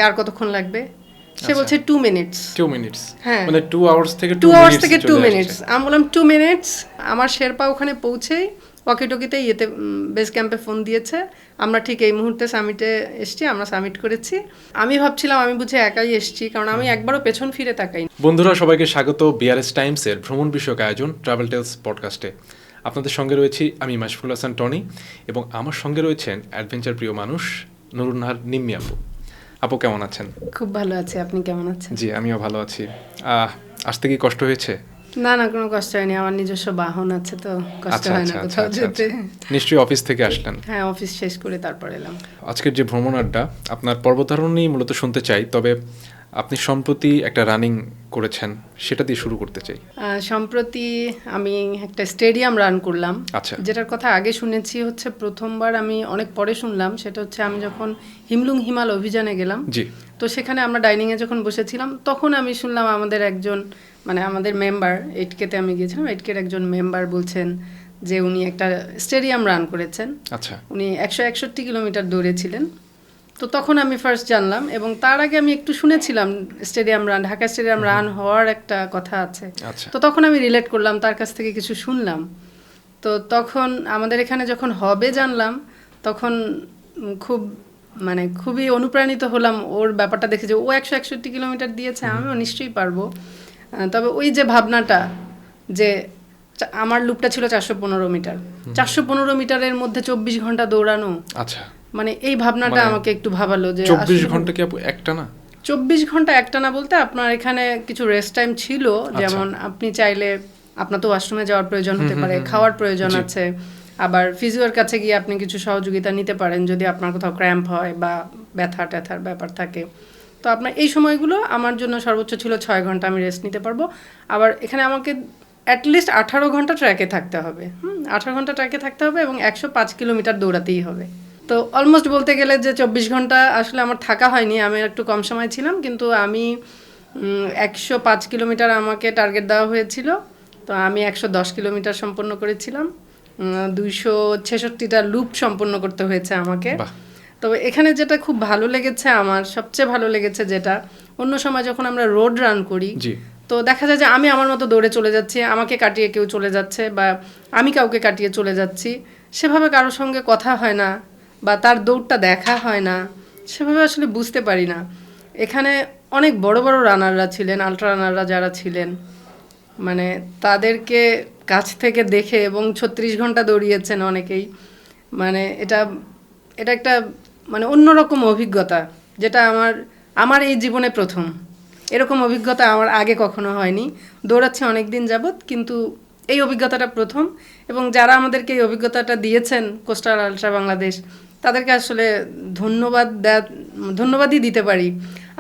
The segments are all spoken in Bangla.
আর কতক্ষণ লাগবে? সে বলছে 2 মিনিটস। 2 মিনিটস, হ্যাঁ, মানে 2 আওয়ার্স থেকে 2 আওয়ার্স থেকে 2 চলে মিনিটস। আসছে। আমি বললাম 2 মিনিটস। আমার শেরপা ওখানে পৌঁছেই ওয়াকিটকিতে বেস ক্যাম্পে ফোন দিয়েছে, আমরা ঠিক এই মুহূর্তে সামিটে এসছি, আমরা সামিট করেছি। আমি ভাবছিলাম আমি বুঝে একাই এসছি, কারণ আমি একবারও পেছন ফিরে তাকাই। বন্ধুরা, সবাইকে স্বাগত বিআরএস টাইমসের ভ্রমণ বিষয়ক আয়োজন ট্রাভেল টেলস পডকাস্টে। আপনাদের সঙ্গে রয়েছি আমি মাশফুল হাসান টনি, এবং আমার সঙ্গে রয়েছেন অ্যাডভেঞ্চার প্রিয় মানুষ নুরুন্নাহার নিম্মি আপু। আপু কেমন আছেন? খুব ভালো আছি, আপনি কেমন আছেন? জি, আমিও ভালো আছি। আসতে কি কষ্ট হয়েছে? না না, কোনো কষ্ট হয়নি, আমার নিজস্ব বাহন আছে, তো কষ্ট হয় না কোথাও যেতে। নিশ্চয়ই অফিস থেকে আসলেন? হ্যাঁ, অফিস শেষ করে তারপর এলাম। আজকের যে ভ্রমণ আড্ডা আপনার পর্বতারোহণই মূলত শুনতে চাই, তবে আপনি সম্প্রতি একটা রানিং করেছেন, সেটা দিয়ে শুরু করতে চাই। সম্প্রতি আমি একটা স্টেডিয়াম রান করলাম। আচ্ছা। যেটার কথা আগে শুনেছি, হচ্ছে প্রথমবার আমি অনেক পরে শুনলাম। সেটা হচ্ছে আমি যখন হিমলুং হিমাল অভিযানে গেলাম, জি, তো সেখানে আমরা ডাইনিংয়ে যখন বসেছিলাম, তখন আমি শুনলাম আমাদের একজন, মানে আমাদের মেম্বার, 8K-তে আমি গিয়েছিলাম, 8K-র একজন মেম্বার বলছেন যে উনি একটা স্টেডিয়াম রান করেছেন। আচ্ছা। উনি 161 কিলোমিটার দৌড়েছিলেন। তো তখন আমি ফার্স্ট জানলাম, এবং তার আগে আমি একটু শুনেছিলাম stadium run, Dhaka stadium run হওয়ার একটা কথা আছে। আচ্ছা। তো তখন আমি রিলেট করলাম, তার কাছ থেকে কিছু শুনলাম। তো তখন আমাদের এখানে যখন হবে জানলাম, তখন খুবই অনুপ্রাণিত হলাম ওর ব্যাপারটা দেখে, যে ও 161 কিলোমিটার দিয়েছে, আমিও নিশ্চয়ই পারবো। তবে ওই যে ভাবনাটা, যে আমার লুপটা ছিল 415 মিটার, 415 মিটারের মধ্যে 24 ঘন্টা দৌড়ানো। আচ্ছা, মানে এই ভাবনাটা আমাকে একটু ভাবালো যে 24 ঘন্টা কি আপু একটা না? 24 ঘন্টা একটা না বলতে আপনার এখানে কিছু রেস্ট টাইম ছিল, যেমন আপনি চাইলে, আপনার তো ওয়াশরুমে যাওয়ার প্রয়োজন হতে পারে, খাওয়ার প্রয়োজন আছে, আবার ফিজিওর কাছে গিয়ে আপনি কিছু সহযোগিতা নিতে পারেন যদি আপনার কোথাও ক্র্যাম্প হয় বা ব্যথা ট্যাথার ব্যাপার থাকে। তো আপনার এই সময়গুলো আমার জন্য সর্বোচ্চ ছিল 6 ঘন্টা, আমি রেস্ট নিতে পারবো। আবার এখানে আমাকে অ্যাটলিস্ট 18 ঘন্টা ট্র্যাকে থাকতে হবে, 18 ঘন্টা ট্র্যাকে থাকতে হবে, এবং 105 কিলোমিটার দৌড়াতেই হবে। তো অলমোস্ট বলতে গেলে যে 24 ঘন্টা আসলে আমার থাকা হয়নি, আমি একটু কম সময় ছিলাম, কিন্তু আমি 105 কিলোমিটার আমাকে টার্গেট দেওয়া হয়েছিল, তো আমি 110 কিলোমিটার সম্পন্ন করেছিলাম। 266টা লুপ সম্পন্ন করতে হয়েছে আমাকে। তবে এখানে যেটা খুব ভালো লেগেছে, আমার সবচেয়ে ভালো লেগেছে যেটা, অন্য সময় যখন আমরা রোড রান করি, তো দেখা যায় যে আমি আমার মতো দৌড়ে চলে যাচ্ছি, আমাকে কাটিয়ে কেউ চলে যাচ্ছে, বা আমি কাউকে কাটিয়ে চলে যাচ্ছি, সেভাবে কারোর সঙ্গে কথা হয় না, বা তার দৌড়টা দেখা হয় না, সেভাবে আসলে বুঝতে পারি না। এখানে অনেক বড় বড় রানাররা ছিলেন, আলট্রা রানাররা যারা ছিলেন, মানে তাদেরকে কাছ থেকে দেখে, এবং 36 ঘন্টা দৌড়িয়েছেন অনেকেই, মানে এটা একটা মানে অন্যরকম অভিজ্ঞতা, যেটা আমার এই জীবনে প্রথম। এরকম অভিজ্ঞতা আমার আগে কখনো হয়নি। দৌড়াচ্ছি অনেক দিন যাবৎ, কিন্তু এই অভিজ্ঞতাটা প্রথম। এবং যারা আমাদেরকে এই অভিজ্ঞতাটা দিয়েছেন, কোস্টাল আলট্রা বাংলাদেশ, তাদেরকে আসলে ধন্যবাদই দিতে পারি।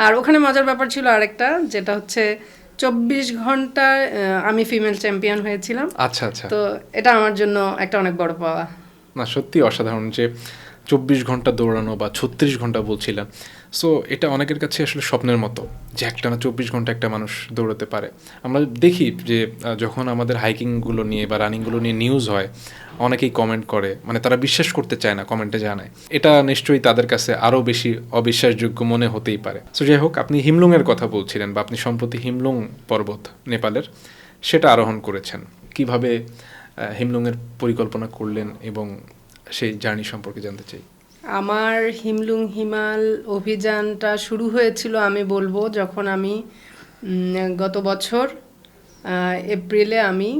আর ওখানে মজার ব্যাপার ছিল আরেকটা, যেটা হচ্ছে 24 ঘন্টায় আমি ফিমেল চ্যাম্পিয়ন হয়েছিলাম। আচ্ছা আচ্ছা। তো এটা আমার জন্য একটা অনেক বড় পাওয়া। না, সত্যি অসাধারণ যে 24 ঘন্টা দৌড়ানো, বা 36 ঘন্টা বলছিলাম। সো এটা অনেকের কাছে আসলে স্বপ্নের মতো, যে একটানা 24 ঘন্টা একটা মানুষ দৌড়াতে পারে। আমরা দেখি যে যখন আমাদের হাইকিংগুলো নিয়ে বা রানিংগুলো নিয়ে নিউজ হয়, অনেকেই কমেন্ট করে, মানে তারা বিশ্বাস করতে চায় না, কমেন্টে জানায়। এটা নিশ্চয়ই তাদের কাছে আরও বেশি অবিশ্বাসযোগ্য মনে হতেই পারে। সো যাই হোক, আপনি হিমলুংয়ের কথা বলছিলেন, বা আপনি সম্প্রতি হিমলুং পর্বত, নেপালের, সেটা আরোহণ করেছেন। কিভাবে হিমলুংয়ের পরিকল্পনা করলেন, এবং সেই জার্নি সম্পর্কে জানতে চাই। আমার হিমলুং হিমাল অভিযানটা শুরু হয়েছিল, আমি বলবো, যখন আমি গত বছর এপ্রিলে আমি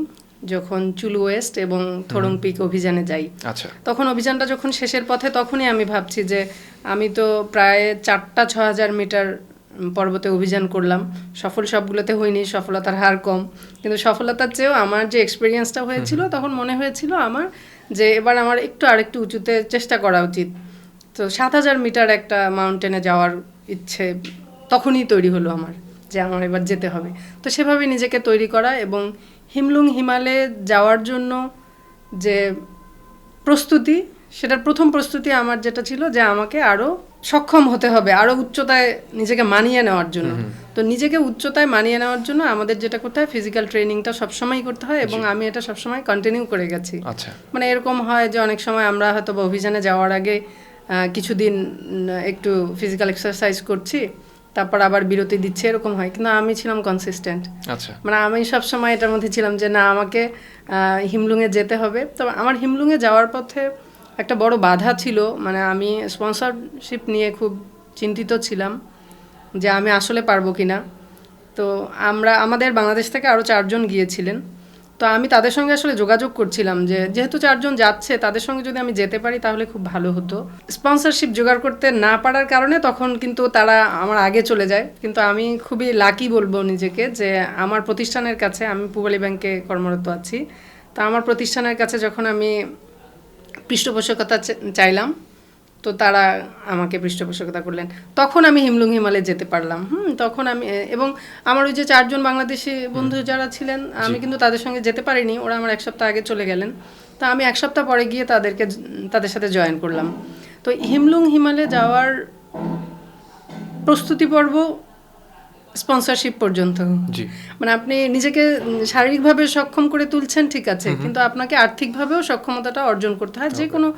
যখন চুলু ওয়েস্ট এবং থোরং পিক অভিযানে যাই। আচ্ছা। তখন অভিযানটা যখন শেষের পথে, তখনই আমি ভাবছি যে আমি তো প্রায় 4-6 হাজার মিটার পর্বতে অভিযান করলাম। সবগুলোতে হয়নি, সফলতার হার কম, কিন্তু সফলতার চেয়েও আমার যে এক্সপিরিয়েন্সটা হয়েছিল, তখন মনে হয়েছিল আমার যে এবার আমার আরেকটু উঁচুতে চেষ্টা করা উচিত। তো 7,000 মিটার একটা মাউন্টেনে যাওয়ার ইচ্ছে তখনই তৈরি হলো আমার, যে আমার এবার যেতে হবে। তো সেভাবে নিজেকে তৈরি করা, এবং হিমলুং হিমালে যাওয়ার জন্য যে প্রস্তুতি, সেটার প্রথম প্রস্তুতি আমার যেটা ছিল, যে আমাকে আরও সক্ষম হতে হবে, আরও উচ্চতায় নিজেকে মানিয়ে নেওয়ার জন্য। তো নিজেকে উচ্চতায় মানিয়ে নেওয়ার জন্য আমাদের যেটা করতে হয়, ফিজিক্যাল ট্রেনিংটা সবসময় করতে হয়, এবং আমি এটা সবসময় কন্টিনিউ করে গেছি। আচ্ছা। মানে এরকম হয় যে অনেক সময় আমরা হয়তো অভিযানে যাওয়ার আগে কিছুদিন একটু ফিজিক্যাল এক্সারসাইজ করছি, তারপর আবার বিরতি দিচ্ছে, এরকম হয়। কিন্তু আমি ছিলাম কনসিস্টেন্ট। আচ্ছা, মানে আমি সবসময় এটার মধ্যে ছিলাম যে না, আমাকে হিমলুংয়ে যেতে হবে। তো আমার হিমলুংয়ে যাওয়ার পথে একটা বড় বাধা ছিল, মানে আমি স্পন্সরশিপ নিয়ে খুব চিন্তিত ছিলাম যে আমি আসলে পারবো কিনা। তো আমাদের বাংলাদেশ থেকে আরও 4 জন গিয়েছিলেন। তো আমি তাদের সঙ্গে আসলে যোগাযোগ করছিলাম যে যেহেতু 4 জন যাচ্ছে, তাদের সঙ্গে যদি আমি যেতে পারি তাহলে খুব ভালো হতো। স্পন্সরশিপ জোগাড় করতে না পারার কারণে তখন কিন্তু তারা আমার আগে চলে যায়। কিন্তু আমি খুবই লাকি বলবো নিজেকে যে আমার প্রতিষ্ঠানের কাছে, আমি পূবালী ব্যাংকে কর্মরত আছি, তা আমার প্রতিষ্ঠানের কাছে যখন আমি পৃষ্ঠপোষকতা চাইলাম, তো তারা আমাকে পৃষ্ঠপোষকতা করলেন। তখন আমি হিমলুং হিমালয়ে যেতে পারলাম। তখন আমি, এবং আমার ওই যে 4 জন বাংলাদেশি বন্ধু যারা ছিলেন, আমি কিন্তু তাদের সঙ্গে যেতে পারিনি, ওরা আমার 1 সপ্তাহ আগে চলে গেলেন। তা আমি 1 সপ্তাহ পরে গিয়ে তাদের সাথে জয়েন করলাম। তো হিমলুং হিমালয়ে যাওয়ার প্রস্তুতি পর্ব স্পন্সরশিপ পর্যন্ত, মানে আপনি নিজেকে শারীরিকভাবে সক্ষম করে তুলছেন, ঠিক আছে, কিন্তু আপনাকে আর্থিকভাবেও সক্ষমতাটা অর্জন করতে হয় যে কোনো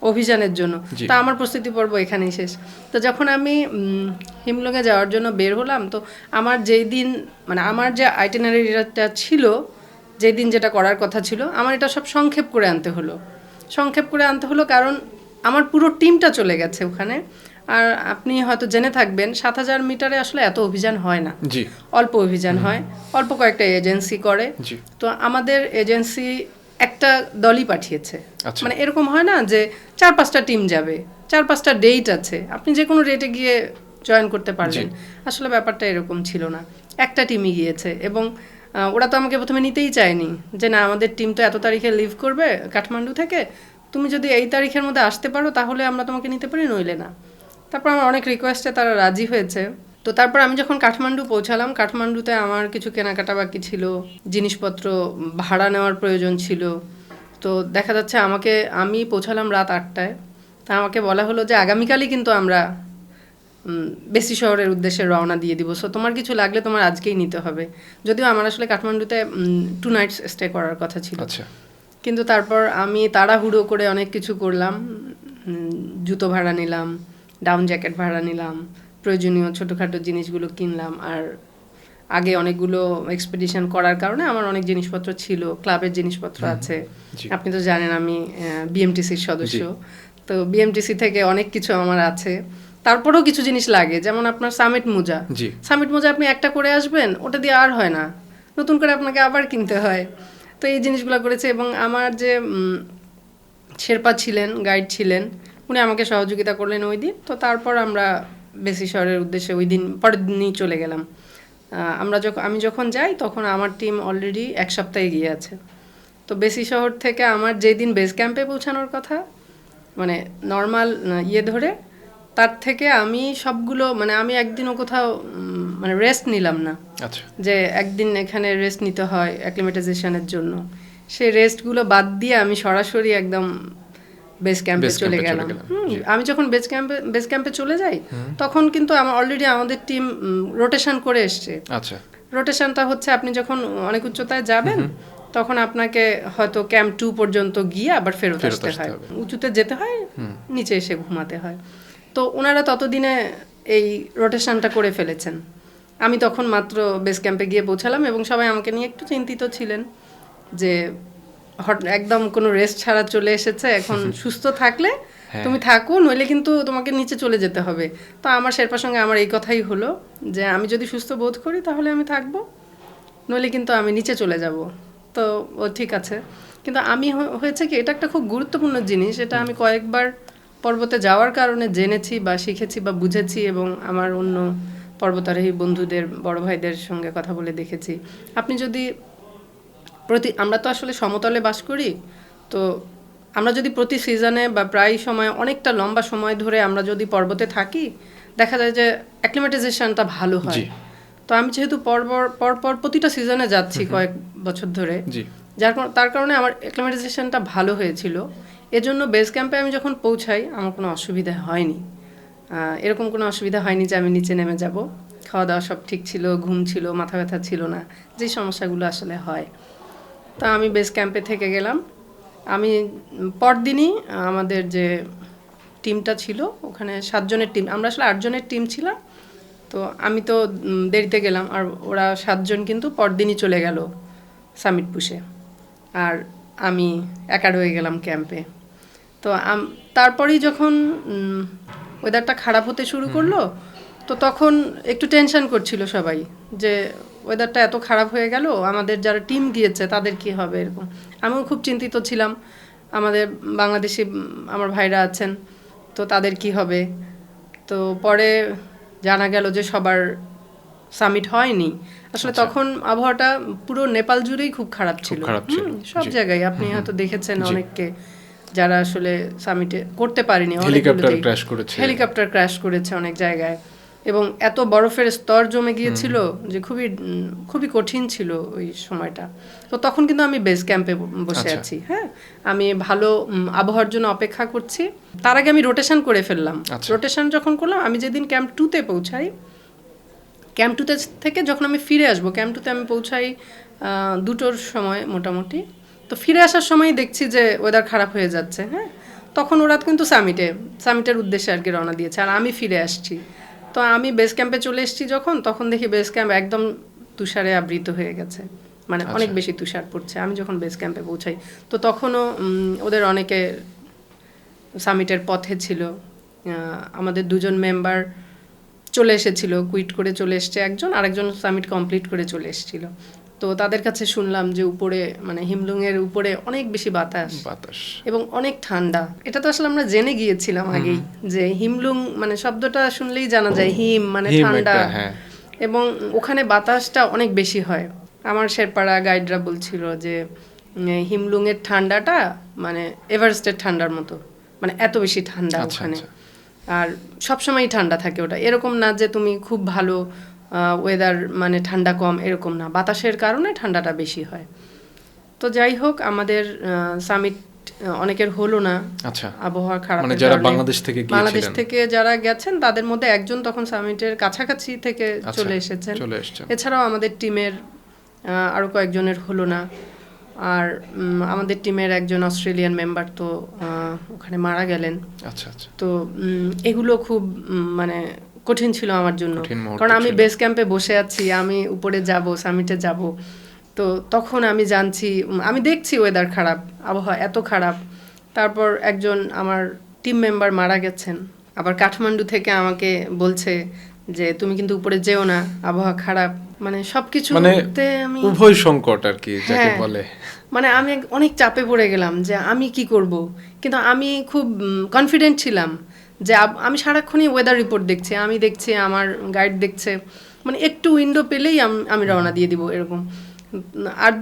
অভিযানের জন্য। তা আমার প্রস্তুতি পর্ব এখানেই শেষ। তো যখন আমি হিমলুংয়ে যাওয়ার জন্য বের হলাম, তো আমার যেই দিন, মানে আমার যে আইটিনারিটা ছিল, যেই দিন যেটা করার কথা ছিল, আমার এটা সব সংক্ষেপ করে আনতে হলো, কারণ আমার পুরো টিমটা চলে গেছে ওখানে। আর আপনি হয়তো জেনে থাকবেন 7000 মিটারে আসলে এত অভিযান হয় না, অল্প অভিযান হয়, অল্প কয়েকটা এজেন্সি করে। তো আমাদের এজেন্সি একটা দলই পাঠিয়েছে। মানে এরকম হয় না যে 4-5টা টিম যাবে, 4-5টা ডেট আছে, আপনি যে কোনো ডেটে গিয়ে জয়েন করতে পারলেন। আসলে ব্যাপারটা এরকম ছিল না, একটা টিমই গিয়েছে। এবং ওরা তো আমাকে প্রথমে নিতেই চায়নি, যে না, আমাদের টিম তো এত তারিখে লিভ করবে কাঠমান্ডু থেকে, তুমি যদি এই তারিখের মধ্যে আসতে পারো তাহলে আমরা তোমাকে নিতে পারি, নইলে না। তারপর আমার অনেক রিকোয়েস্টে তারা রাজি হয়েছে। তো তারপর আমি যখন কাঠমান্ডু পৌঁছালাম, কাঠমান্ডুতে আমার কিছু কেনাকাটা বাকি ছিল, জিনিসপত্র ভাড়া নেওয়ার প্রয়োজন ছিল। তো দেখা যাচ্ছে আমি পৌঁছালাম রাত 8টায়। তা আমাকে বলা হলো যে আগামীকালই কিন্তু আমরা বেসি শহরের উদ্দেশ্যে রওনা দিয়ে দিব, সো তোমার কিছু লাগলে তোমার আজকেই নিতে হবে। যদিও আমার আসলে কাঠমান্ডুতে 2 নাইটস স্টে করার কথা ছিল। কিন্তু তারপর আমি তাড়াহুড়ো করে অনেক কিছু করলাম, জুতো ভাড়া নিলাম, ডাউন জ্যাকেট ভাড়া নিলাম, প্রয়োজনীয় ছোটোখাটো জিনিসগুলো কিনলাম। আর আগে অনেকগুলো এক্সপেডিশন করার কারণে আমার অনেক জিনিসপত্র ছিল, ক্লাবের জিনিসপত্র আছে। আপনি তো জানেন আমি বিএমটিসির সদস্য, তো বিএমটিসি থেকে অনেক কিছু আমার আছে। তারপরেও কিছু জিনিস লাগে, যেমন আপনার সামিট মোজা আপনি একটা করে আসবেন, ওটা দিয়ে আর হয় না, নতুন করে আপনাকে আবার কিনতে হয়। তো এই জিনিসগুলো করেছে। এবং আমার যে শেরপা ছিলেন, গাইড ছিলেন, উনি আমাকে সহযোগিতা করলেন ওই দিন। তো তারপর আমরা বেসি শহরের উদ্দেশ্যে ওই দিন, পরের দিনই চলে গেলাম। আমি যখন যাই তখন আমার টিম অলরেডি 1 সপ্তাহে গিয়ে আছে। তো বেসি শহর থেকে আমার যেই দিন বেস ক্যাম্পে পৌঁছানোর কথা, মানে নর্মাল ধরে, তার থেকে আমি সবগুলো, মানে আমি একদিনও কোথাও মানে রেস্ট নিলাম না। যে একদিন এখানে রেস্ট নিতে হয় অ্যাক্লিমেটাইজেশনের জন্য, সেই রেস্টগুলো বাদ দিয়ে আমি সরাসরি একদম বেস ক্যাম্পে চলে গেলাম। আমি যখন বেস ক্যাম্পে চলে যাই, তখন কিন্তু অলরেডি আমাদের টিম রোটেশন করে এসছে। রোটেশনটা হচ্ছে, আপনি যখন অনেক উচ্চতায় যাবেন তখন আপনাকে হয়তো ক্যাম্প 2 পর্যন্ত গিয়ে আবার ফেরত আসতে হয়, উঁচুতে যেতে হয়, নিচে এসে ঘুমাতে হয়। তো ওনারা ততদিনে এই রোটেশনটা করে ফেলেছেন। আমি তখন মাত্র বেস ক্যাম্পে গিয়ে পৌঁছালাম, এবং সবাই আমাকে নিয়ে একটু চিন্তিত ছিলেন যে একদম কোনো রেস্ট ছাড়া চলে এসেছে, এখন সুস্থ থাকলে তুমি থাকো, নইলে কিন্তু তোমাকে নিচে চলে যেতে হবে। তো আমার শেরপার সঙ্গে আমার এই কথাই হলো যে আমি যদি সুস্থ বোধ করি তাহলে আমি থাকবো, নইলে কিন্তু আমি নিচে চলে যাব। তো ও ঠিক আছে। কিন্তু আমি হয়েছে কি, এটা একটা খুব গুরুত্বপূর্ণ জিনিস, এটা আমি কয়েকবার পর্বতে যাওয়ার কারণে জেনেছি বা শিখেছি বা বুঝেছি, এবং আমার অন্য পর্বতারোহী বন্ধুদের, বড় ভাইদের সঙ্গে কথা বলে দেখেছি। আপনি যদি আমরা তো আসলে সমতলে বাস করি, তো আমরা যদি প্রতি সিজনে বা প্রায় সময় অনেকটা লম্বা সময় ধরে আমরা যদি পর্বতে থাকি, দেখা যায় যে অ্যাক্লিমেটাইজেশনটা ভালো হয়। তো আমি যেহেতু পরপর প্রতিটা সিজনে যাচ্ছি কয়েক বছর ধরে, তার কারণে আমার অ্যাক্লিমেটাইজেশনটা ভালো হয়েছিল। এজন্য বেস ক্যাম্পে আমি যখন পৌঁছাই আমার কোনো অসুবিধা হয়নি, এরকম কোনো অসুবিধা হয়নি যে আমি নিচে নেমে যাব। খাওয়া দাওয়া সব ঠিক ছিল, ঘুম ছিল, মাথা ব্যথা ছিল না, যে সমস্যাগুলো আসলে হয়। তা আমি বেস ক্যাম্পে থেকে গেলাম। আমি পরদিনই আমাদের যে টিমটা ছিল ওখানে 7 জনের টিম, আমরা আসলে 8 জনের টিম ছিলাম। তো আমি তো দেরিতে গেলাম, আর ওরা 7 জন কিন্তু পরদিনই চলে গেল সামিট পুশে, আর আমি একা রয়ে গেলাম ক্যাম্পে। তো তারপরেই যখন ওয়েদারটা খারাপ হতে শুরু করলো, তো তখন একটু টেনশন করছিল সবাই যে ওয়েদারটা এত খারাপ হয়ে গেল, আমাদের যারা টিম গিয়েছে তাদের কি হবে এরকম। আমিও খুব চিন্তিত ছিলাম, আমাদের বাংলাদেশি আমার ভাইরা আছেন, তো তাদের কি হবে। তো পরে জানা গেল যে সবার সামিট হয়নি আসলে। তখন আবহাওয়াটা পুরো নেপাল জুড়েই খুব খারাপ ছিল, সব জায়গায় আপনি হয়তো দেখেছেন অনেককে যারা আসলে সামিটে করতে পারেনি, হেলিকপ্টার ক্র্যাশ করেছে অনেক জায়গায়, এবং এত বরফের স্তর জমে গিয়েছিল যে খুবই খুবই কঠিন ছিল ওই সময়টা। তো তখন কিন্তু আমি বেস ক্যাম্পে বসে আছি, হ্যাঁ, আমি ভালো আবহাওয়ার জন্য অপেক্ষা করছি। তার আগে আমি রোটেশন করে ফেললাম। রোটেশন যখন করলাম, আমি যেদিন ক্যাম্প 2-তে পৌঁছাই, ক্যাম্প 2 থেকে যখন আমি ফিরে আসবো, ক্যাম্প 2-তে আমি পৌঁছাই 2টোর সময় মোটামুটি। তো ফিরে আসার সময় দেখছি যে ওয়েদার খারাপ হয়ে যাচ্ছে, হ্যাঁ, তখন ওরা কিন্তু সামিটের উদ্দেশ্যে আর কি রওনা দিয়েছে, আর আমি ফিরে আসছি। তো আমি বেস ক্যাম্পে চলে এসেছি যখন, তখন দেখি বেস ক্যাম্প একদম তুষারে আবৃত হয়ে গেছে, মানে অনেক বেশি তুষার পড়ছে। আমি যখন বেস ক্যাম্পে পৌঁছাই, তো তখনও ওদের অনেকে সামিটের পথে ছিল। আমাদের 2 জন মেম্বার চলে এসেছিল, কুইট করে চলে এসছে একজন, আরেকজন সামিট কমপ্লিট করে চলে এসেছিল। তো তাদের কাছে শুনলাম যে উপরে মানে হিমলুংয়ের উপরে অনেক বেশি বাতাস এবং অনেক ঠান্ডা। এটা তো আসলে আমরা জেনে গিয়েছিলাম আগেই যে হিমলুং মানে শব্দটা শুনলেই জানা যায় হিম মানে ঠান্ডা, এবং ওখানে বাতাসটা অনেক বেশি হয়। আমার শেরপাড়া গাইডরা বলছিল যে হিমলুংয়ের ঠান্ডাটা মানে এভারেস্টের ঠান্ডার মতো, মানে এত বেশি ঠান্ডা ওখানে। আর সবসময়ই ঠান্ডা থাকে ওটা, এরকম না যে তুমি খুব ভালো ওয়েদার মানে ঠান্ডা কম, এরকম না, বাতাসের কারণে ঠান্ডাটা বেশি হয়। তো যাই হোক, আমাদের সামিট অনেকের হলো না, আবহাওয়া খারাপ, মানে যারা বাংলাদেশ থেকে যারা গেছেন তাদের মধ্যে একজন তখন সামিটের কাছাকাছি থেকে চলে এসেছেন। এছাড়াও আমাদের টিমের আরো কয়েকজনের হলো না। আর আমাদের টিমের একজন অস্ট্রেলিয়ান মেম্বার তো ওখানে মারা গেলেন। তো এগুলো খুব মানে কঠিন ছিল আমার জন্য, কারণ আমি বেস ক্যাম্পে বসে আছি, আমি উপরে যাব, সামিটে যাব। তো তখন আমি আমি দেখছি ওয়েদার খারাপ, আবহাওয়া এত খারাপ, তারপর একজন আমার টিম মেম্বার মারা গেছেন। আবার কাঠমান্ডু থেকে আমাকে বলছে যে তুমি কিন্তু উপরে যেও না, আবহাওয়া খারাপ, মানে সবকিছুতে আমি উভয় সংকট আর কি যাকে বলে। মানে আমি অনেক চাপে পড়ে গেলাম যে আমি কি করব, কিন্তু আমি খুব কনফিডেন্ট ছিলাম যে আমি সারাক্ষণই ওয়েদার রিপোর্ট দেখছি, আমি দেখছি আমার গাইড দেখছে, মানে একটু উইন্ডো পেলেই আমি রওনা দিয়ে দিব এরকম। আর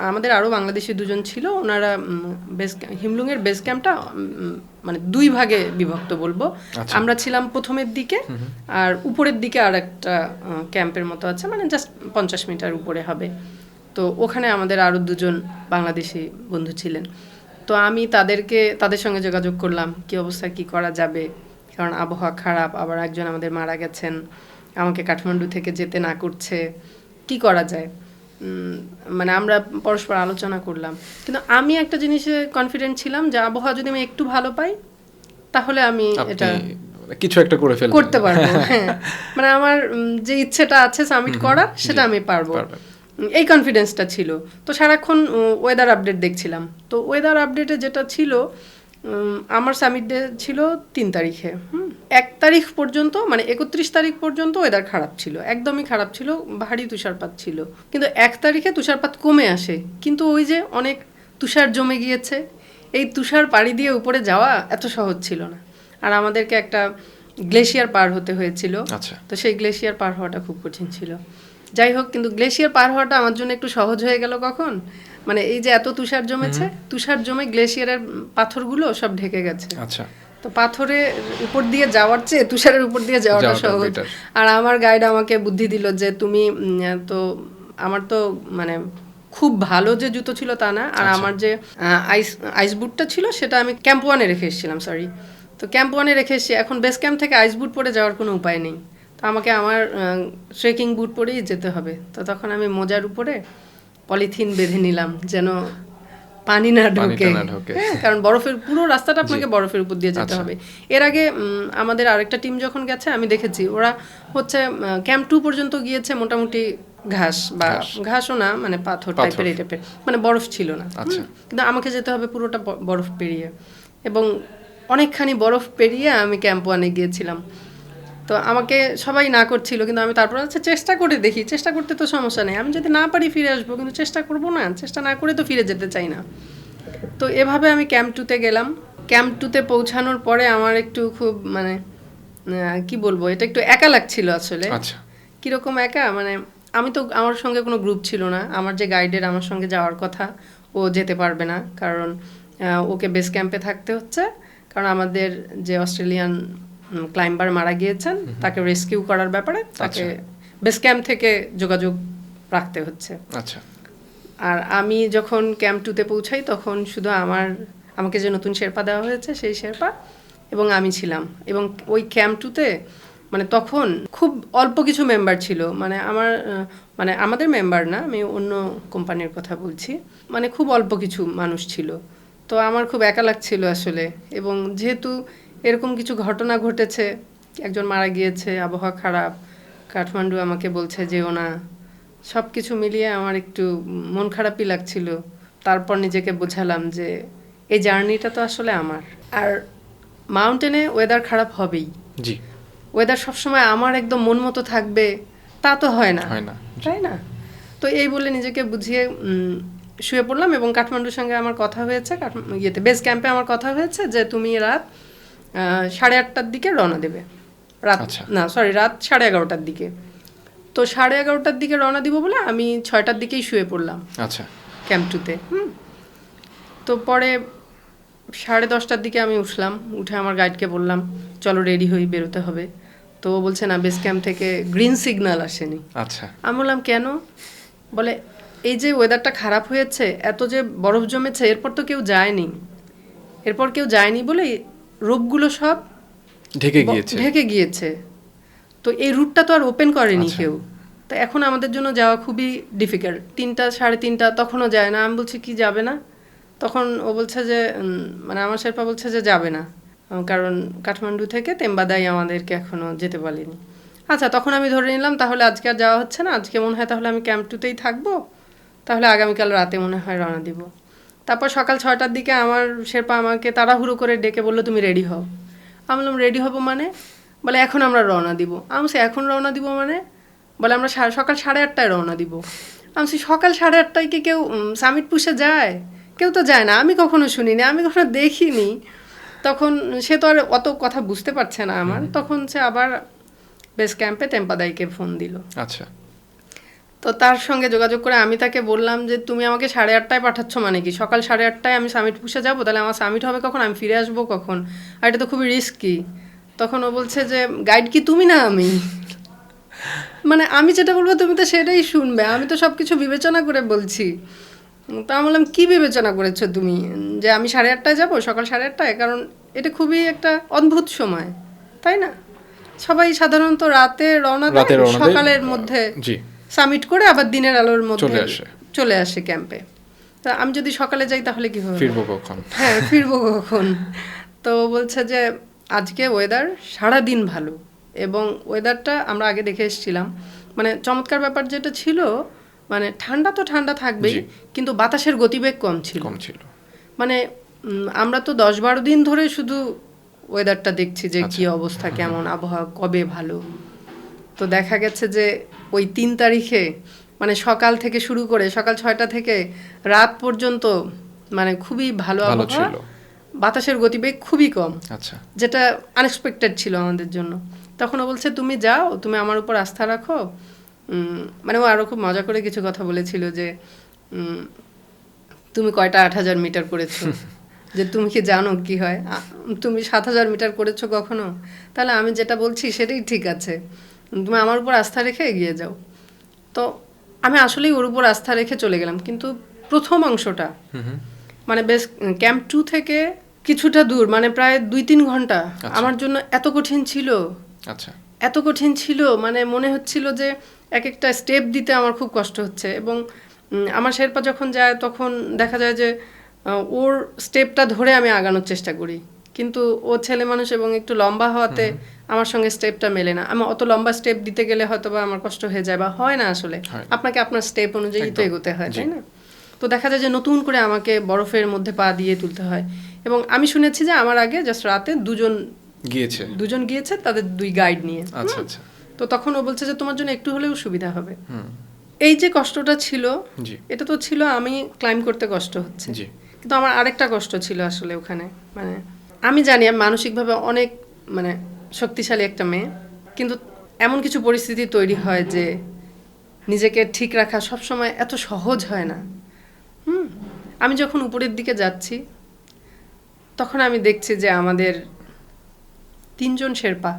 আমাদের আরও বাংলাদেশি 2 জন ছিল, ওনারা হিমলুংয়ের বেস ক্যাম্পটা মানে 2 ভাগে বিভক্ত বলবো। আমরা ছিলাম প্রথমের দিকে, আর উপরের দিকে আর একটা ক্যাম্পের মতো আছে, মানে জাস্ট 50 মিটার উপরে হবে। তো ওখানে আমাদের আরও 2 জন বাংলাদেশি বন্ধু ছিলেন। তো আমি তাদের সঙ্গে যোগাযোগ করলাম কি অবস্থা, কি করা যাবে, কারণ আবহাওয়া খারাপ, আবার একজন আমাদের মারা গেছেন, আমাকে কাঠমান্ডু থেকে যেতে না করছে, কি করা যায়। মানে আমরা পরস্পর আলোচনা করলাম, কিন্তু আমি একটা জিনিসে কনফিডেন্ট ছিলাম যে আবহাওয়া যদি আমি একটু ভালো পাই তাহলে আমি এটা কিছু একটা করতে পারবো। হ্যাঁ, মানে আমার যে ইচ্ছেটা আছে সামিট করার, সেটা আমি পারবো, এই কনফিডেন্সটা ছিল। তো সারাক্ষণ ওয়েদার আপডেট দেখছিলাম। তো ওয়েদার আপডেটে যেটা ছিল, আমার সামিট ডে ছিল 3 তারিখে। 1 তারিখ পর্যন্ত মানে 31 তারিখ পর্যন্ত ওয়েদার খারাপ ছিল, একদমই খারাপ ছিল, ভারী তুষারপাত ছিল। কিন্তু 1 তারিখে তুষারপাত কমে আসে, কিন্তু ওই যে অনেক তুষার জমে গিয়েছে, এই তুষার পাড়ি দিয়ে উপরে যাওয়া এত সহজ ছিল না। আর আমাদেরকে একটা গ্লেশিয়ার পার হতে হয়েছিল। তো সেই গ্লেশিয়ার পার হওয়াটা খুব কঠিন ছিল। যাই হোক, কিন্তু গ্লেশিয়ার পার হওয়াটা আমার জন্য একটু সহজ হয়ে গেল কখন, মানে এই যে এত তুষার জমেছে, তুষার জমে গ্লেশিয়ারের পাথরগুলো সব ঢেকে গেছে। তো পাথরের উপর দিয়ে যাওয়ার চেয়ে তুষারের উপর দিয়ে যাওয়াটা সহজ। আর আমার গাইড আমাকে বুদ্ধি দিল যে তুমি তো আমার তো মানে খুব ভালো যে জুতো ছিল তা না, আর আমার যে আইস বুটটা ছিল সেটা আমি ক্যাম্প 1-এ রেখে এসেছিলাম, সরি। তো ক্যাম্প 1-এ রেখে এসেছি, এখন বেস ক্যাম্প থেকে আইস বুট পরে যাওয়ার কোনো উপায় নেই, তো আমাকে আমার ট্রেকিং বুট পরেই যেতে হবে। তো তখন আমি মোজার উপরে পলিথিন বেঁধে নিলাম যেন পানি না ঢোকে, হ্যাঁ, কারণ বরফের পুরো রাস্তাটা আপনাকে বরফের উপর দিয়ে যেতে হবে। এর আগে আমাদের আরেকটা টিম যখন গেছে আমি দেখেছি ওরা হচ্ছে ক্যাম্প 2 পর্যন্ত গিয়েছে মোটামুটি ঘাস বা ঘাসও না, মানে পাথর টাইপের, এই টাইপের, মানে বরফ ছিল না। কিন্তু আমাকে যেতে হবে পুরোটা বরফ পেরিয়ে, এবং অনেকখানি বরফ পেরিয়ে আমি ক্যাম্প 1-এ গিয়েছিলাম। তো আমাকে সবাই না করছিল, কিন্তু আমি তারপর চেষ্টা করে দেখি, চেষ্টা করতে তো সমস্যা নেই, আমি যদি না পারি ফিরে আসবো, কিন্তু চেষ্টা করবো না, চেষ্টা না করে তো ফিরে যেতে চাই না। তো এভাবে আমি ক্যাম্প 2-তে গেলাম। ক্যাম্প 2-তে পৌঁছানোর পরে আমার একটু খুব মানে কি বলবো, এটা একটু একা লাগছিল আসলে। কিরকম একা, মানে আমি তো, আমার সঙ্গে কোনো গ্রুপ ছিল না, আমার যে গাইডের আমার সঙ্গে যাওয়ার কথা ও যেতে পারবে না, কারণ ওকে বেস ক্যাম্পে থাকতে হচ্ছে, কারণ আমাদের যে অস্ট্রেলিয়ান ক্লাইম্বার মারা গিয়েছেন তাকে রেস্কিউ করার ব্যাপারে তাকে বেস ক্যাম্প থেকে যোগাযোগ রাখতে হচ্ছে। আচ্ছা। আর আমি যখন ক্যাম্প 2-তে পৌঁছাই তখন শুধু আমাকে যে নতুন শেরপা দেওয়া হয়েছে সেই শেরপা এবং আমি ছিলাম। এবং ওই ক্যাম্প 2-তে মানে তখন খুব অল্প কিছু মেম্বার ছিল, মানে আমাদের মেম্বার না, আমি অন্য কোম্পানির কথা বলছি, মানে খুব অল্প কিছু মানুষ ছিল। তো আমার খুব একা লাগছিল আসলে। এবং যেহেতু এরকম কিছু ঘটনা ঘটেছে, একজন মারা গিয়েছে, আবহাওয়া খারাপ, কাঠমান্ডু আমাকে বলছে যেও না, সব কিছু মিলিয়ে আমার একটু মন খারাপই লাগছিল। তারপর নিজেকে বোঝালাম যে এই জার্নিটা তো আসলে আমার। আর মাউন্টেনে ওয়েদার খারাপ হবেই, জি, ওয়েদার সবসময় আমার একদম মন মতো থাকবে তা তো হয় না, তাই না? তো এই বলে নিজেকে বুঝিয়ে শুয়ে পড়লাম। এবং কাঠমান্ডুর সঙ্গে আমার কথা হয়েছে, বেস ক্যাম্পে আমার কথা হয়েছে যে তুমি রাত 8:30টার দিকে রওনা দেবে, রাত 11:30টার দিকে। তো 11:30টার দিকে রওনা দিব বলে আমি 6টার দিকেই শুয়ে পড়লাম ক্যাম্প 2-তে। তো পরে 10:30টার দিকে আমি উঠলাম, উঠে আমার গাইডকে বললাম চলো রেডি হই, বেরোতে হবে। তো ও বলছে না, বেস ক্যাম্প থেকে গ্রিন সিগন্যাল আসেনি। আমি বললাম কেন? বলে এই যে ওয়েদারটা খারাপ হয়েছে, এত যে বরফ জমেছে, এরপর কেউ যায়নি বলে রোগগুলো সব ঢেকে গিয়েছে। তো এই রুটটা তো আর ওপেন করেনি কেউ, তো এখন আমাদের জন্য যাওয়া খুবই ডিফিকাল্ট। 3টা 3:30 তখনও যায় না। আমি বলছি কি যাবে না? তখন ও বলছে যে মানে আমার শেরপা বলছে যে যাবে না, কারণ কাঠমান্ডু থেকে তেম্বাদাই আমাদেরকে এখনো যেতে পারিনি। আচ্ছা, তখন আমি ধরে নিলাম তাহলে আজকে আর যাওয়া হচ্ছে না, আজকে মনে হয় তাহলে আমি ক্যাম্প 2-তেই থাকবো, তাহলে আগামীকাল রাতে মনে হয় রওনা দিব। তারপর সকাল 6টার দিকে আমার শেরপা আমাকে তাড়াহুড়ো করে ডেকে বললো তুমি রেডি হও। আমি বললাম রেডি হব মানে? বলে এখন আমরা রওনা দিব। আমি বলছি এখন রওনা দিব মানে? বলে আমরা সকাল 8:30টায় রওনা দিব। আমি বলছি সকাল 8:30টায় কি কেউ সামিট পুষে যায়? কেউ তো যায় না, আমি কখনো শুনিনি, আমি কখনো দেখিনি। তখন সে তো আর অত কথা বুঝতে পারছে না আমার। তখন সে আবার বেস ক্যাম্পে তেম্পাদাইকে ফোন দিল। আচ্ছা। তো তার সঙ্গে যোগাযোগ করে আমি তাকে বললাম যে তুমি আমাকে 8:30টায় পাঠাচ্ছ মানে কি? সকাল 8:30টায় আমি সামিট পুষে যাবো, তাহলে আমার সামিট হবে কখন? আমি ফিরে আসবো কখন? আর এটা তো খুবই রিস্কি। তখন ও বলছে যে গাইড কি তুমি না আমি? মানে আমি যেটা বলবো তুমি তো সেটাই শুনবে, আমি তো সব কিছু বিবেচনা করে বলছি। তো আমি বললাম কী বিবেচনা করেছো তুমি যে আমি 8:30টায় যাবো, সকাল 8:30টায়? কারণ এটা খুবই একটা অদ্ভুত সময়, তাই না? সবাই সাধারণত রাতে রওনা দেয়, সকালের মধ্যে সামিট করে আবার দিনের আলোর মধ্যে চলে আসে ক্যাম্পে। তা আমি যদি সকালে যাই তাহলে কি হবে? ফিরবো কখন? হ্যাঁ, ফিরবো কখন? তো বলছে যে আজকে ওয়েদার সারাদিন ভালো, এবং ওয়েদারটা আমরা আগে দেখে এসেছিলাম। মানে চমৎকার ব্যাপার যেটা ছিল, মানে ঠান্ডা তো ঠান্ডা থাকবেই, কিন্তু বাতাসের গতিবেগ কম ছিল। মানে আমরা তো 10-12 দিন ধরে শুধু ওয়েদারটা দেখছি যে কি অবস্থা, কেমন আবহাওয়া, কবে ভালো। তো দেখা গেছে যে ওই 3 তারিখে মানে সকাল থেকে শুরু করে সকাল 6টা থেকে রাত পর্যন্ত মানে খুবই ভালো আবহাওয়া, বাতাসের গতিবেগ খুবই কম, যেটা আনএক্সপেক্টেড ছিল আমাদের জন্য। তখন ও বলছে তুমি যাও, তুমি আমার উপর আস্থা রাখো। মানে ও আরও খুব মজা করে কিছু কথা বলেছিল যে তুমি কয়টা 8,000 মিটার করেছো? যে তুমি কি জানো কি হয়? তুমি 7,000 মিটার করেছো কখনো? তাহলে আমি যেটা বলছি সেটাই ঠিক আছে, তুমি আমার উপর আস্থা রেখে এগিয়ে যাও। তো আমি আসলেই ওর উপর আস্থা রেখে চলে গেলাম। কিন্তু প্রথম অংশটা মানে বেশ ক্যাম্প 2 থেকে কিছুটা দূর, মানে প্রায় 2-3 ঘন্টা আমার জন্য এত কঠিন ছিল, এত কঠিন ছিল, মানে মনে হচ্ছিল যে এক একটা স্টেপ দিতে আমার খুব কষ্ট হচ্ছে। এবং আমার শেরপা যখন যায় তখন দেখা যায় যে ওর স্টেপটা ধরে আমি আগানোর চেষ্টা করি, কিন্তু ও ছেলে মানুষ এবং একটু লম্বা হওয়াতে আমার সঙ্গে স্টেপটা মেলে না। আমি অত লম্বা স্টেপ দিতে গেলে হয়তো বা আমার কষ্ট হয়ে যায় বা হয় না, আসলে আপনাকে আপনার স্টেপ অনুযায়ী তো এগোতে হয়, তাই না? তো দেখা যায় যে নতুন করে আমাকে বরফের মধ্যে পা দিয়ে তুলতে হয়। এবং আমি শুনেছি যে আমার আগে জাস্ট রাতে দুজন গিয়েছে তাদের 2 গাইড নিয়ে। আচ্ছা আচ্ছা। তো তখন ও বলছে যে তোমার জন্য একটু হলেও সুবিধা হবে। এই যে কষ্টটা ছিল, এটা তো ছিল আমি ক্লাইম্ব করতে কষ্ট হচ্ছে, কিন্তু আমার আরেকটা কষ্ট ছিল আসলে ওখানে। মানে আমি জানি আমি মানসিকভাবে অনেক মানে শক্তিশালী একটা মেয়ে, কিন্তু এমন কিছু পরিস্থিতি তৈরি হয় যে নিজেকে ঠিক রাখা সবসময় এত সহজ হয় না। আমি যখন উপরের দিকে যাচ্ছি তখন আমি দেখছি যে আমাদের 3 জন শেরপা,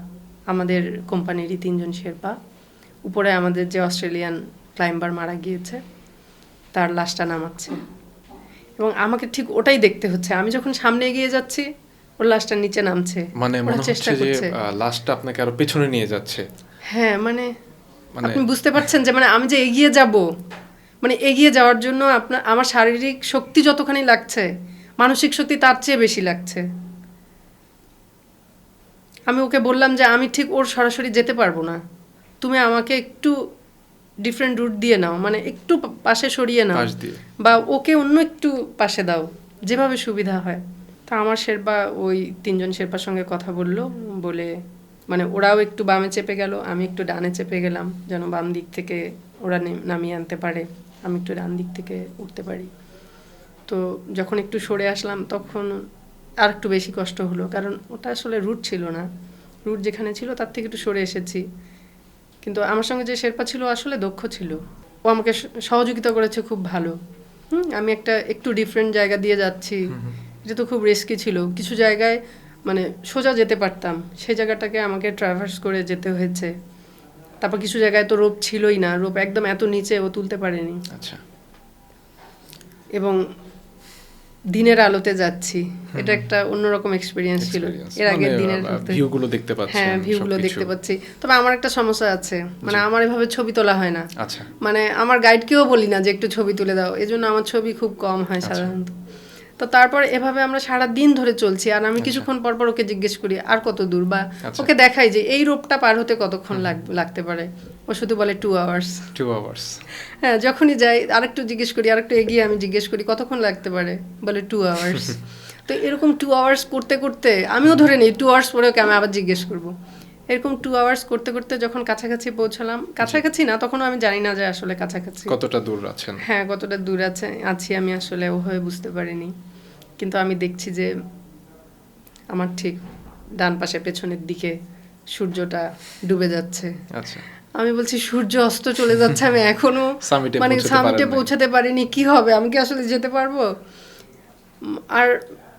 আমাদের কোম্পানিরই 3 জন শেরপা, উপরে আমাদের যে অস্ট্রেলিয়ান ক্লাইম্বার মারা গিয়েছে তার লাশটা নামাচ্ছে, এবং আমাকে ঠিক ওটাই দেখতে হচ্ছে। আমি যখন সামনে এগিয়ে যাচ্ছি ওর লাশটা নিচে নামছে, মানে মনে হচ্ছে যে লাশটা আপনাকে আরো পেছনে নিয়ে যাচ্ছে। হ্যাঁ, মানে আপনি বুঝতে পারছেন যে মানে আমি যে এগিয়ে যাব, মানে এগিয়ে যাওয়ার জন্য আমার শারীরিক শক্তি যতখানি লাগছে মানসিক শক্তি তার চেয়ে বেশি লাগছে। আমি ওকে বললাম যে আমি ঠিক ওর সরাসরি যেতে পারবো না, তুমি আমাকে একটু ডিফারেন্ট রুট দিয়ে নাও, মানে একটু পাশে সরিয়ে নাও বা ওকে অন্য একটু পাশে দাও, যেভাবে সুবিধা হয়। তা আমার শেরপা ওই 3 জন শেরপার সঙ্গে কথা বললো, বলে মানে ওরাও একটু বামে চেপে গেল, আমি একটু ডানে চেপে গেলাম যেন বাম দিক থেকে ওরা নামিয়ে আনতে পারে, আমি একটু ডান দিক থেকে উঠতে পারি। তো যখন একটু সরে আসলাম তখন আর একটু বেশি কষ্ট হলো, কারণ ওটা আসলে রুট ছিল না, রুট যেখানে ছিল তার থেকে একটু সরে এসেছি। কিন্তু আমার সঙ্গে যে শেরপা ছিল আসলে দক্ষ ছিল, ও আমাকে সহযোগিতা করেছে খুব ভালো। আমি একটু ডিফারেন্ট জায়গা দিয়ে যাচ্ছি, এটা তো খুব রিস্কি ছিল। কিছু জায়গায় মানে সোজা যেতে পারতাম, সেই জায়গাটাকে আমাকে ট্রাভার্স করে যেতে হয়েছে। তারপর কিছু জায়গায় তো রোপ ছিলই না, রোপ একদম এত নিচে ও তুলতে পারেনি। আচ্ছা। এবং দিনের আলোতে যাচ্ছি, এটা একটা অন্যরকম এক্সপেরিয়েন্স ছিল। এর আগে দিনের ভিউগুলো দেখতে পাচ্ছি। হ্যাঁ, ভিউগুলো দেখতে পাচ্ছি। তবে আমার একটা সমস্যা আছে, মানে আমার এভাবে ছবি তোলা হয় না। আচ্ছা। মানে আমার গাইডকেও বলি না যে একটু ছবি তুলে দাও, এজন্য আমার ছবি খুব কম হয় সাধারণত। তো তারপর এভাবে আমরা সারা দিন ধরে চলছি, আর আমি কিছুক্ষণ পর পর ওকে জিজ্ঞেস করি আর কত দূর, বা ওকে দেখাই যে এই রোপটা পার হতে কতক্ষণ লাগতে পারে। ও শুধু বলে 2 আওয়ার্স। হ্যাঁ, যখনই যাই আরেকটু জিজ্ঞেস করি, আরেকটু এগিয়ে আমি জিজ্ঞেস করি কতক্ষণ লাগতে পারে, বলে 2 আওয়ার্স। তো এরকম 2 আওয়ার্স করতে করতে আমিও ধরে নিই 2 আওয়ার্স পরে ওকে আমি আবার জিজ্ঞেস করবো। এরকম 2 আওয়ার্স করতে করতে যখন কাছাকাছি পৌঁছালাম, কাছাকাছি না তখনও আমি জানি না যে আসলে কাছাকাছি কতটা দূর আছেন। হ্যাঁ, কতটা দূর আছি আমি আসলে ওভাবে বুঝতে পারিনি। কিন্তু আমি দেখছি যে আমার ঠিক ডান পাশে পেছনের দিকে সূর্যটা ডুবে যাচ্ছে। আচ্ছা। আমি বলছি সূর্য অস্ত চলে যাচ্ছে, আমি এখনো মানে সামিটে পৌঁছাতে পারিনি, কি হবে, আমি কি আসলে যেতে পারবো? আর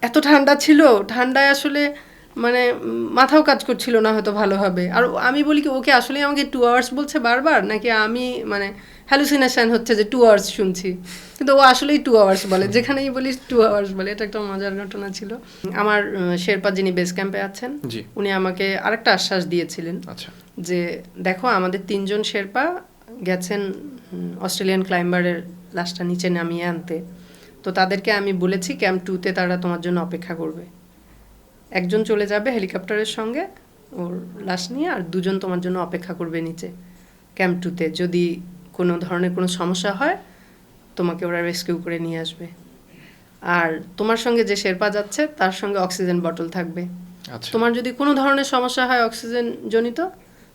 এত ঠান্ডা ছিল, ঠান্ডায় আসলে মানে মাথাও কাজ করছিল না হয়তো ভালোভাবে। আর আমি বলি কি ওকে আসলে আমাকে 2 আওয়ার্স বলছে বারবার, নাকি আমি মানে হ্যালুসিনেশন হচ্ছে যে 2 আওয়ার্স শুনছি, কিন্তু ও আসলেই 2 আওয়ার্স বলে, যেখানেই বলিস 2 আওয়ার্স বলে। এটা একটা মজার ঘটনা ছিল। আমার শেরপা যিনি বেস ক্যাম্পে আছেন উনি আমাকে আরেকটা আশ্বাস দিয়েছিলেন যে দেখো আমাদের 3 জন শেরপা গেছেন অস্ট্রেলিয়ান ক্লাইম্বারের লাশটা নিচে নামিয়ে আনতে, তো তাদেরকে আমি বলেছি ক্যাম্প 2-তে তারা তোমার জন্য অপেক্ষা করবে। একজন চলে যাবে হেলিকপ্টারের সঙ্গে ওর লাশ নিয়ে, আর 2 জন তোমার জন্য অপেক্ষা করবে নিচে ক্যাম্প 2-তে। যদি কোনো ধরনের কোনো সমস্যা হয় তোমাকে ওরা রেস্কিউ করে নিয়ে আসবে, আর তোমার সঙ্গে যে শেরপা যাচ্ছে তার সঙ্গে অক্সিজেন বটল থাকবে। তোমার যদি কোনো ধরনের সমস্যা হয় অক্সিজেন জনিত,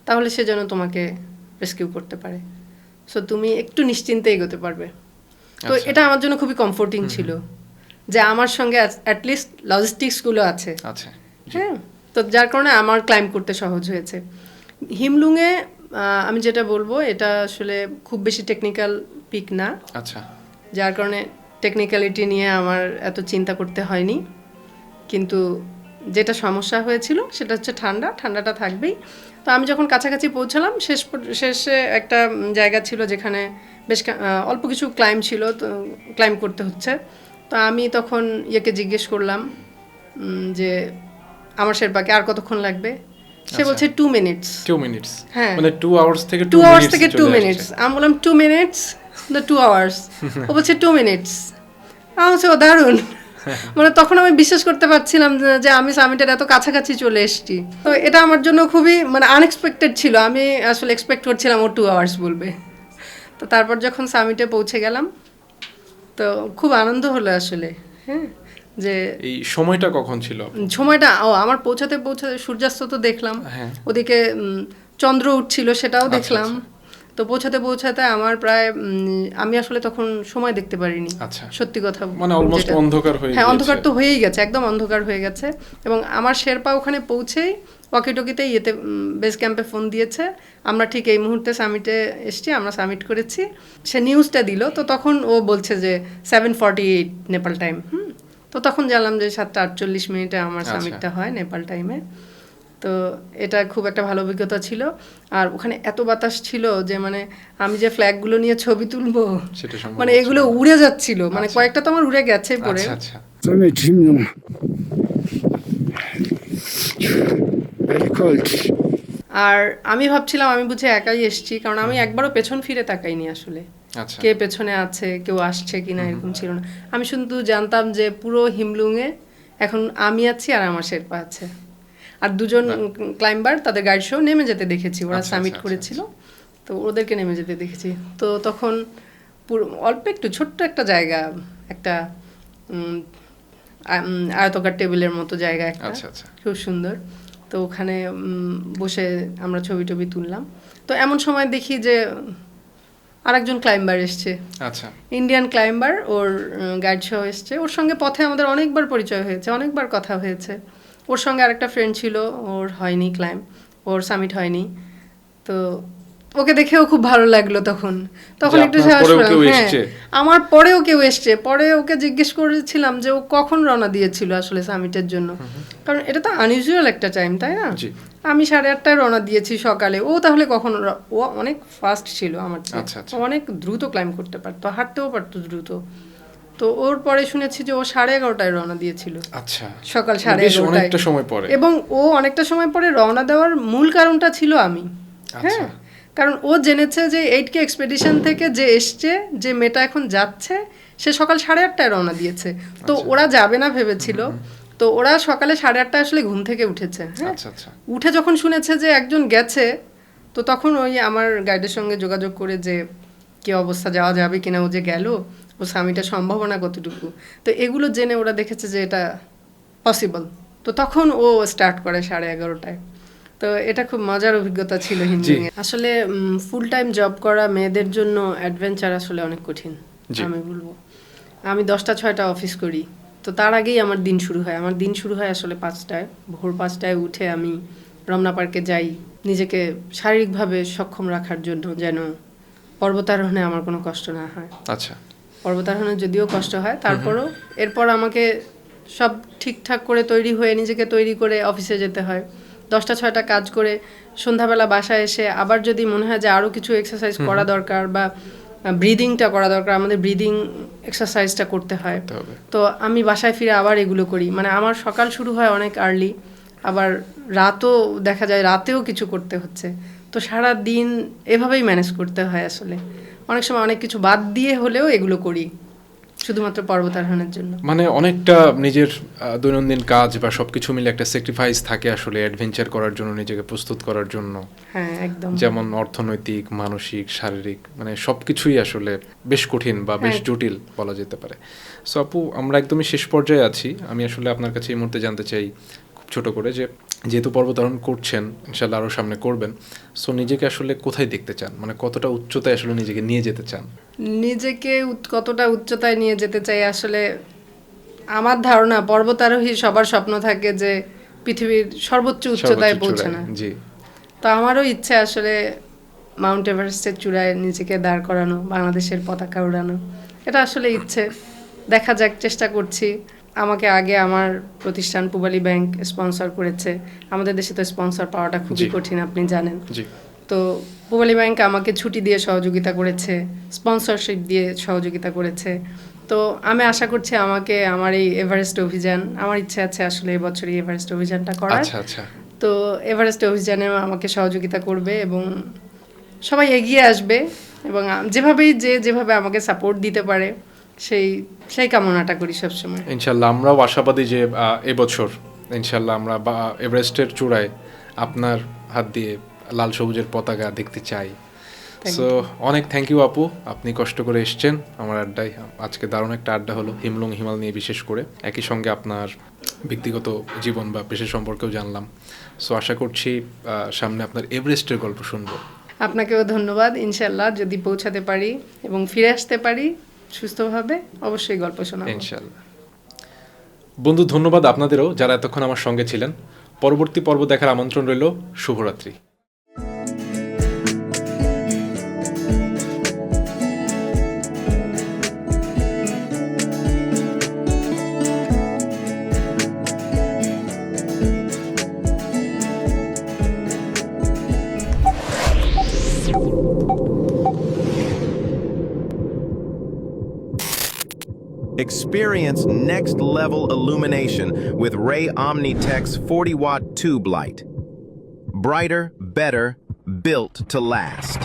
তাহলে সে যেন তোমাকে রেস্কিউ করতে পারে, সো তুমি একটু নিশ্চিন্তে এগোতে পারবে। তো এটা আমার জন্য খুবই কমফোর্টিং ছিল যে আমার সঙ্গে অ্যাটলিস্ট লজিস্টিক্সগুলো আছে। হ্যাঁ, তো যার কারণে আমার ক্লাইম্ব করতে সহজ হয়েছে। হিমলুংয়ে আমি যেটা বলবো, এটা আসলে খুব বেশি টেকনিক্যাল পিক না, যার কারণে টেকনিক্যালিটি নিয়ে আমার এত চিন্তা করতে হয়নি। কিন্তু যেটা সমস্যা হয়েছিল সেটা হচ্ছে ঠান্ডাটা থাকবেই। তো আমি যখন কাছাকাছি পৌঁছালাম, শেষে একটা জায়গা ছিল যেখানে বেশ অল্প কিছু ক্লাইম্ব ছিল, তো ক্লাইম্ব করতে হচ্ছে। তো আমি তখন ইয়েকে জিজ্ঞেস করলাম যে আমার শেরপাকে আর কতক্ষণ লাগবে। সে বলছে 2 মিনিটস। হ্যাঁ, মানে 2 আওয়ার্স থেকে 2 মিনিটস। আমি বললাম 2 মিনিটস, 2 আওয়ার্স। ও বলছে 2 মিনিটস। আমি বলছি ও দারুণ, মানে তখন আমি বিশ্বাস করতে পারছিলাম যে আমি সামিটের এত কাছাকাছি চলে এসেছি। তো এটা আমার জন্য খুবই মানে আনএক্সপেক্টেড ছিল। আমি আসলে এক্সপেক্ট করছিলাম ও 2 আওয়ার্স বলবে। তো তারপর যখন সামিটে পৌঁছে গেলাম তো খুব আনন্দ হলো আসলে। হ্যাঁ, যে এই সময়টা কখন ছিল? সময়টা আমার পৌঁছাতে সূর্যাস্ত তো দেখলাম, ওদিকে চন্দ্র উঠছিল সেটাও দেখলাম। তো পৌঁছাতে আমার প্রায় আমি আসলে তখন সময় দেখতে পারিনি। সত্যি কথা, মানে অলমোস্ট অন্ধকার হয়ে গেছে। হ্যাঁ, অন্ধকার তো হয়েই গেছে, একদম অন্ধকার হয়ে গেছে। এবং আমার শেরপা ওখানে পৌঁছেই ওয়াকিটকিতে বেস ক্যাম্পে ফোন দিয়েছে, আমরা ঠিক এই মুহূর্তে সামিটে এসছি, আমরা সামিট করেছি। সে নিউজটা দিল, তো তখন ও বলছে যে 7:48 নেপাল টাইম। তো তখন জানলাম যে 7:48 আমার সামিটটা হয় নেপাল টাইমে। তো এটা খুব একটা ভালো অভিজ্ঞতা ছিল। আর ওখানে এত বাতাস ছিল যে মানে আমি যে ফ্ল্যাগগুলো নিয়ে ছবি তুলবো মানে এগুলো উড়ে যাচ্ছিল, মানে কয়েকটা তো আমার উড়ে গেছে পরে। আর আমি ভাবছিলাম আমি বুঝে একাই এসেছি, কারণ আমি একবারও পেছন ফিরে তাকাইনি আসলে কে পেছনে আছে, কেউ আসছে কিনা, এরকম ছিল না। আমি শুধু জানতাম যে পুরো হিমলুঙে এখন আমি আছি আর আমার শেরপা আছে, আর দুজন ক্লাইম্বার তাদের গাইড শো নেমে যেতে দেখেছি, ওরা সামিট করেছিল, তো ওদেরকে নেমে যেতে দেখেছি। তো তখন পুরো অল্প একটু ছোট্ট একটা জায়গা, একটা আয়তকার টেবিলের মতো জায়গা একটা, খুব সুন্দর। তো ওখানে বসে আমরা ছবি টবি তুললাম। তো এমন সময় দেখি যে আরেকজন ক্লাইম্বার এসছে, ইন্ডিয়ান ক্লাইম্বার, ওর গাইড শো এসছে। ওর সঙ্গে পথে আমাদের অনেকবার পরিচয় হয়েছে, অনেকবার কথা হয়েছে। ওর সঙ্গে আরেকটা ফ্রেন্ড ছিল, ওর হয়নি ক্লাইম্ব, ওর সামিট হয়নি। তো ওকে দেখেও খুব ভালো লাগলো। তখন একটু সাহস পেলাম। হ্যাঁ, আমার পরেও কেউ এসছে। পরে ওকে জিজ্ঞেস করেছিলাম যে ও কখন রওনা দিয়েছিল আসলে সামিটের জন্য, কারণ এটা তো আনইউজুয়াল একটা টাইম, তাই না? আমি 8:30টায় রওনা দিয়েছি সকালে, ও তাহলে কখন? ও অনেক ফাস্ট ছিল আমার চেয়ে, অনেক দ্রুত ক্লাইম্ব করতে পারতো, হাঁটতেও পারতো দ্রুত। তো ওর পরে শুনেছি যে ও 11:30টায় রওনা দিয়েছিল, সকাল 11:30টায়। এবং ও অনেকটা সময় পরে রওনা দেওয়ার মূল কারণটা ছিল আমি। হ্যাঁ, কারণ ও জেনেছে যে 8K এক্সপেডিশন থেকে যে এসছে, যে মেয়েটা এখন যাচ্ছে, সে সকাল 8:30টায় রওনা দিয়েছে। তো ওরা যাবে না ভেবেছিল। তো ওরা সকালে 8:30টায় আসলে ঘুম থেকে উঠেছে। হ্যাঁ, উঠে যখন শুনেছে যে একজন গেছে, তো তখন ওই আমার গাইডের সঙ্গে যোগাযোগ করে যে কি অবস্থা, যাওয়া যাবে কিনা, ও যে গেল, ও স্বামীটা সম্ভাবনা কতটুকু। তো এগুলো জেনে ওরা দেখেছে যে এটা পসিবল। তো তখন ও স্টার্ট করে 11:30টায়। তো এটা খুব মজার অভিজ্ঞতা ছিল হিমলিংয়ে। আসলে ফুল টাইম জব করা মেয়েদের জন্য অ্যাডভেঞ্চার আসলে অনেক কঠিন, আমি বলবো। আমি 10টা-6টা অফিস করি, তো তার আগেই আমার দিন শুরু হয়। আমার দিন শুরু হয় আসলে 5টায়, ভোর 5টায় উঠে আমি রমনা পার্কে যাই নিজেকে শারীরিকভাবে সক্ষম রাখার জন্য, যেন পর্বতারোহণে আমার কোনো কষ্ট না হয়। পর্বতারোহণে যদিও কষ্ট হয়, তারপরও এরপর আমাকে সব ঠিকঠাক করে তৈরি হয়ে নিজেকে তৈরি করে অফিসে যেতে হয়। 10টা-6টা কাজ করে সন্ধ্যাবেলা বাসায় এসে আবার যদি মনে হয় যে আরও কিছু এক্সারসাইজ করা দরকার বা ব্রিদিংটা করা দরকার, আমাদের ব্রিদিং এক্সারসাইজটা করতে হয়। তো আমি বাসায় ফিরে আবার এগুলো করি। মানে আমার সকাল শুরু হয় অনেক আর্লি, আবার রাতও দেখা যায় রাতেও কিছু করতে হচ্ছে। তো সারা দিন এভাবেই ম্যানেজ করতে হয় আসলে। অনেক সময় অনেক কিছু বাদ দিয়ে হলেও এগুলো করি শুধুমাত্র পর্বতারোহণের জন্য। মানে অনেকটা নিজের দৈনন্দিন কাজ বা সবকিছু মিলে একটা স্যাক্রিফাইস থাকে আসলে অ্যাডভেঞ্চার করার জন্য, নিজেকে প্রস্তুত করার জন্য। হ্যাঁ, একদম। যেমন অর্থনৈতিক, মানসিক, শারীরিক, মানে সবকিছুই আসলে বেশ কঠিন বা বেশ জটিল বলা যেতে পারে। সো আপু, আমরা একদমই শেষ পর্যায়ে আছি। আমি আসলে আপনার কাছে এই মুহূর্তে জানতে চাই খুব ছোট করে, যে যেহেতু পর্বতারোহণ করছেন, ইনশাআল্লাহ আরও সামনে করবেন, সো নিজেকে আসলে কোথায় দেখতে চান? মানে কতটা উচ্চতায় আসলে নিজেকে নিয়ে যেতে চান? নিজেকে কতটা উচ্চতায় নিয়ে যেতে চাই, আসলে আমার ধারণা পর্বতারোহী সবার স্বপ্ন থাকে যে পৃথিবীর সর্বোচ্চ উচ্চতায় পৌঁছানো। তো আমারও ইচ্ছে আসলে মাউন্ট এভারেস্টের চূড়ায় নিজেকে দাঁড় করানো, বাংলাদেশের পতাকা উড়ানো। এটা আসলে ইচ্ছে, দেখা যাক, চেষ্টা করছি। আমাকে আগে আমার প্রতিষ্ঠান পূবালী ব্যাংক স্পন্সর করেছে। আমাদের দেশে তো স্পন্সর পাওয়াটা খুবই কঠিন, আপনি জানেন। তো পূবালী ব্যাংক আমাকে ছুটি দিয়ে সহযোগিতা করেছে, স্পন্সরশিপ দিয়ে সহযোগিতা করেছে। তো আমি আশা করছি আমাকে আমার এই এভারেস্ট অভিযান, আমার ইচ্ছা আছে আসলে এবছরই এভারেস্ট অভিযানটা করার। তো এভারেস্ট অভিযানে আমাকে সহযোগিতা করবে এবং সবাই এগিয়ে আসবে, এবং যেভাবে আমাকে সাপোর্ট দিতে পারে সেই সেই কামনাটা করি সবসময়। ইনশাল্লাহ আমরাও আশাবাদী যে এবছর ইনশাল্লাহ আমরা এভারেস্টের চূড়ায় আপনার হাত দিয়ে লাল সবুজের পতাকা দেখতে চাই। সো অনেক থ্যাংক ইউ আপু, আপনি কষ্ট করে এসছেন আমার আড্ডায়। আজকে দারুণ একটা আড্ডা হলো হিমলং হিমাল নিয়ে বিশেষ করে, একই সঙ্গে আপনার ব্যক্তিগত জীবন বা পেশা সম্পর্কেও জানলাম। সো আশা করছি সামনে আপনার এভারেস্টের গল্প শুনবো। আপনাকেও ধন্যবাদ। ইনশাল্লাহ যদি পৌঁছাতে পারি এবং ফিরে আসতে পারি সুস্থভাবে অবশ্যই গল্প শোনাবো ইনশাল্লাহ। বন্ধু ধন্যবাদ আপনাদেরও যারা এতক্ষণ আমার সঙ্গে ছিলেন। পরবর্তী পর্ব দেখার আমন্ত্রণ রইল। শুভরাত্রি। Experience next level illumination with Ray Omnitex 40-watt tube light. Brighter, better, built to last.